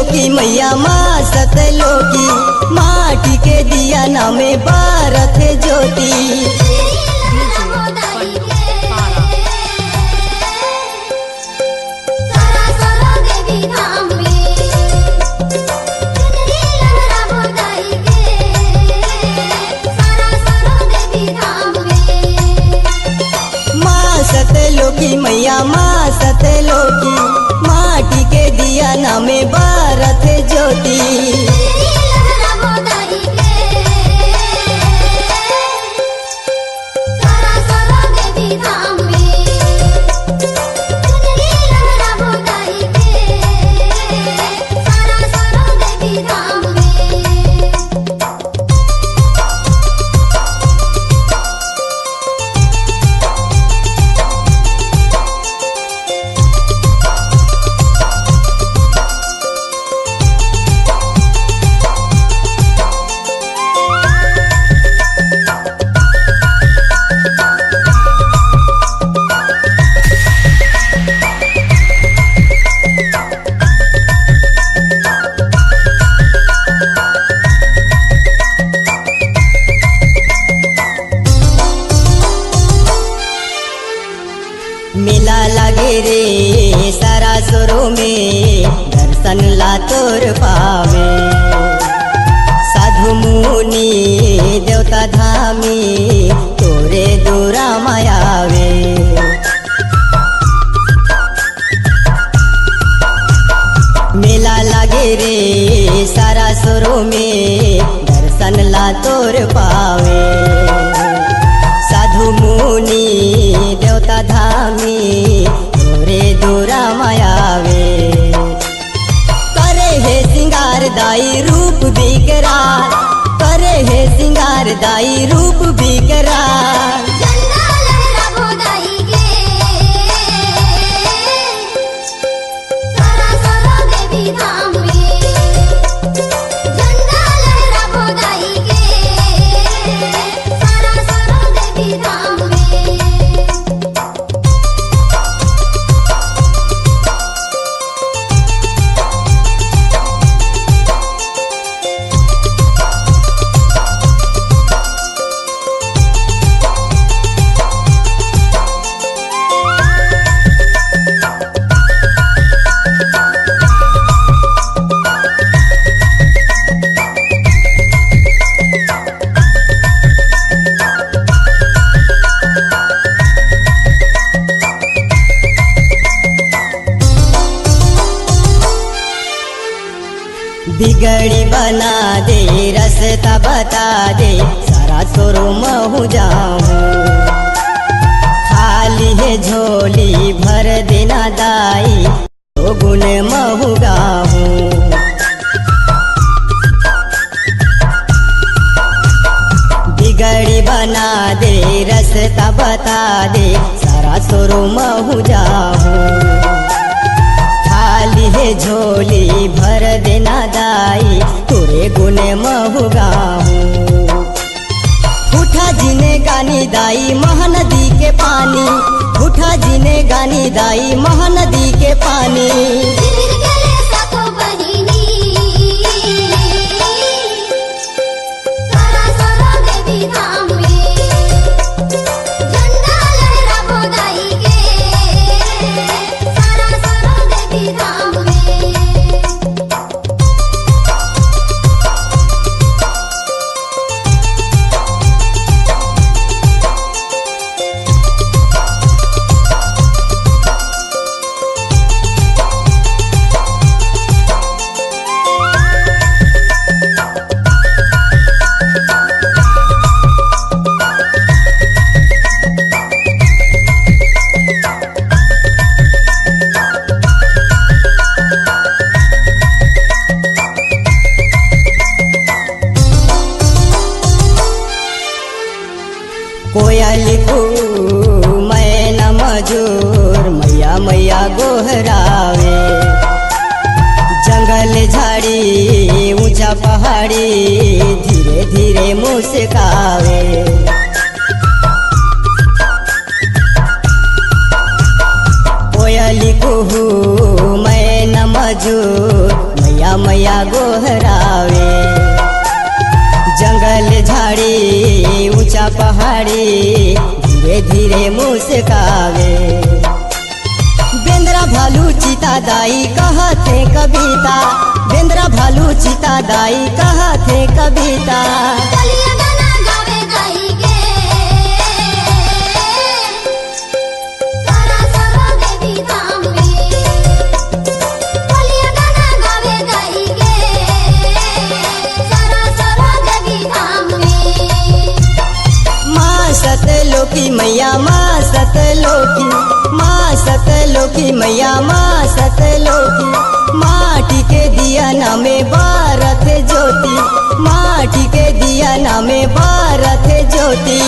की मैया माँ सतलोकी, माटी के दिया नामे भारत ज्योति। सतलोकी मैया माँ सतलोकी, माटी के दिया नामे भारत ज्योति। मेला लगे रे सारा सोरो में, दर्शन ला तोर पावे। साधु मुनि देवता धामी, तोरे दूरा मायावे। मेला लगे रे सारा सोरो में, दर्शन ला तोर पावे। साधु मुनि देवता धामी, तोरे दूरा मायावे। करे है सिंगार दाई रूप बिकरार, करे है सिंगार दाई रूप बिकरार। बिगड़ी बना दे रास्ता बता दे, सारा सोरो महू जाऊं। खाली है झोली भर देना दाई, तो गुण महू गाऊं। बिगड़ी बना दे रास्ता बता दे, सारा सोरो महू जाऊं। खाली है झोली भर देना दाई, तोरे गुने महू गाऊं। उठा जीने गानी दाई महानदी के पानी, उठा जीने गानी दाई महानदी के पानी। कोयल को मैं न मजूर, मैया मैया गोहरावे। जंगल झाड़ी ऊंचा पहाड़ी, धीरे धीरे मुस्कावे। कोयल को मैं न मजूर, मैया धीरे धीरे मुस्कावे। बेंद्रा भालू चीता दाई कहते कविता, बेंद्रा भालू चीता दाई कहते कविता। सतलोकी मैया माँ सतलोकी, माँ सतलोकी मैया माँ सतलोकी। माटी के दिया नामे भारत ज्योति, माटी के दिया नामे भारत ज्योति।